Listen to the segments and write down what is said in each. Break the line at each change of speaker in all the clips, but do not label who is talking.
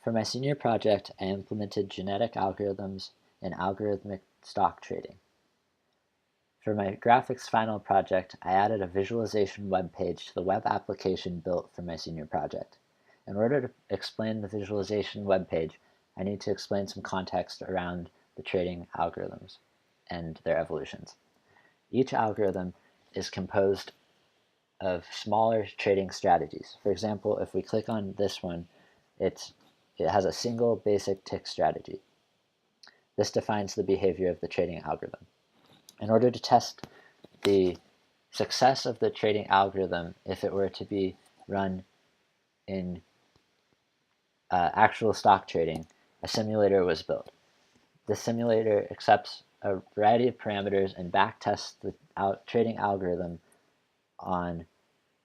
For my senior project, I implemented genetic algorithms in algorithmic stock trading. For my graphics final project, I added a visualization web page to the web application built for my senior project. In order to explain the visualization web page, I need to explain some context around the trading algorithms and their evolutions. Each algorithm is composed of smaller trading strategies. For example, if we click on this one, it has a single basic tick strategy. This defines the behavior of the trading algorithm. In order to test the success of the trading algorithm, if it were to be run in actual stock trading, a simulator was built. This simulator accepts a variety of parameters and backtests the trading algorithm on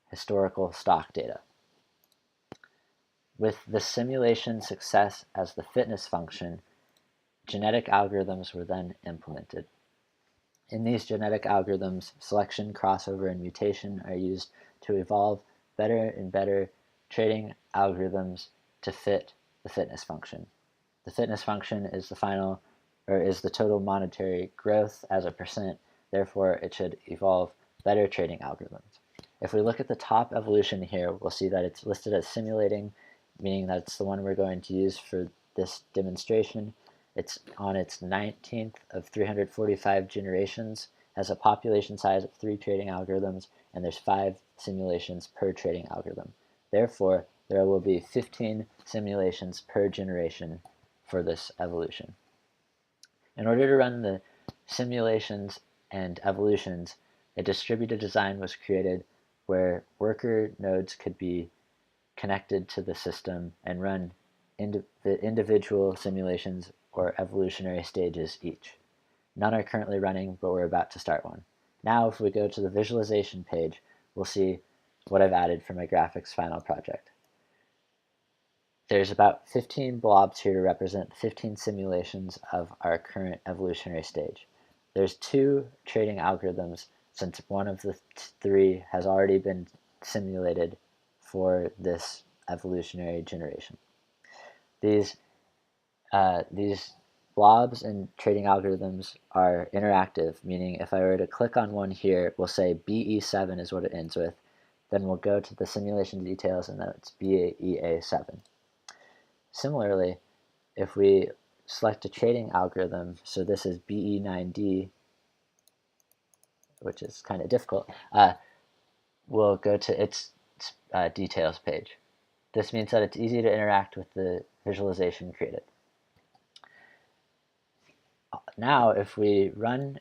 historical stock data. With the simulation success as the fitness function, genetic algorithms were then implemented. In these genetic algorithms, selection, crossover, and mutation are used to evolve better and better trading algorithms to fit the fitness function. The fitness function is the total monetary growth as a percent, therefore it should evolve better trading algorithms. If we look at the top evolution here, we'll see that it's listed as simulating, meaning that it's the one we're going to use for this demonstration. It's on its 19th of 345 generations, has a population size of 3 trading algorithms, and there's 5 simulations per trading algorithm. Therefore, there will be 15 simulations per generation for this evolution. In order to run the simulations and evolutions, a distributed design was created where worker nodes could be connected to the system and run the individual simulations or evolutionary stages each. None are currently running, but we're about to start one. Now, if we go to the visualization page, we'll see what I've added for my graphics final project. There's about 15 blobs here to represent the 15 simulations of our current evolutionary stage. There's 2 trading algorithms, since one of the 3 has already been simulated for this evolutionary generation. These blobs and trading algorithms are interactive, meaning if I were to click on one here, we'll say BE7 is what it ends with. Then we'll go to the simulation details, and that's BEA7. Similarly, if we select a trading algorithm, so this is BE9D, which is kind of difficult, we'll go to its details page. This means that it's easy to interact with the visualization created. Now, if we run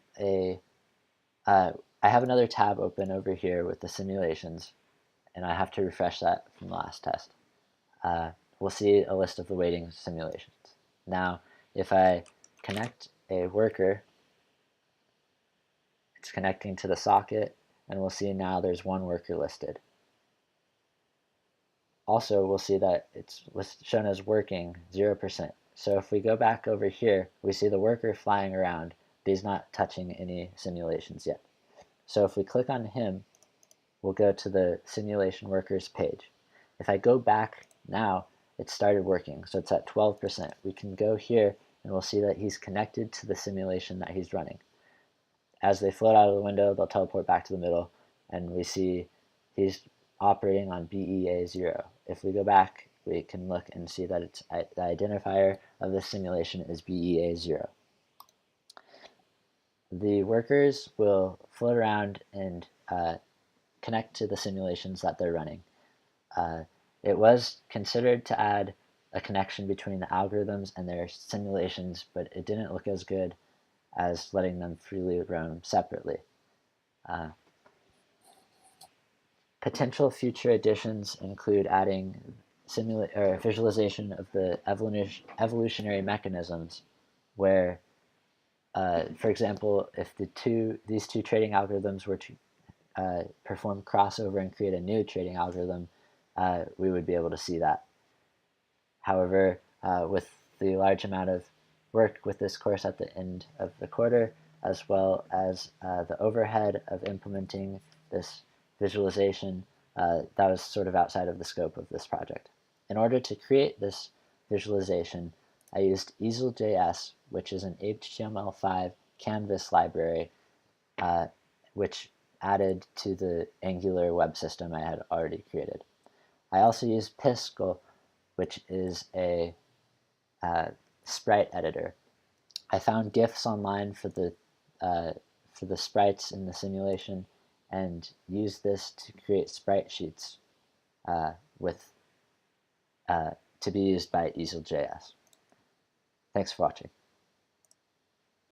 I have another tab open over here with the simulations, and I have to refresh that from the last test. We'll see a list of the waiting simulations. Now, if I connect a worker, it's connecting to the socket, and we'll see now there's 1 worker listed. Also, we'll see that it's shown as working 0%. So if we go back over here, we see the worker flying around, but he's not touching any simulations yet. So if we click on him, we'll go to the simulation workers page. If I go back now, it started working, so it's at 12%. We can go here and we'll see that he's connected to the simulation that he's running. As they float out of the window, they'll teleport back to the middle, and we see he's operating on BEA0. If we go back, we can look and see that it's the identifier of this simulation is BEA0. The workers will float around and connect to the simulations that they're running. It was considered to add a connection between the algorithms and their simulations, but it didn't look as good as letting them freely roam separately. Potential future additions include adding visualization of the evolutionary mechanisms, where, for example, if these two trading algorithms were to perform crossover and create a new trading algorithm, we would be able to see that. However, with the large amount of work with this course at the end of the quarter, as well as the overhead of implementing this visualization, that was sort of outside of the scope of this project. In order to create this visualization, I used easel.js, which is an HTML5 canvas library, which added to the Angular web system I had already created. I also used Piskel, which is a sprite editor. I found GIFs online for the sprites in the simulation, and used this to create sprite sheets with to be used by easel.js. Thanks for watching.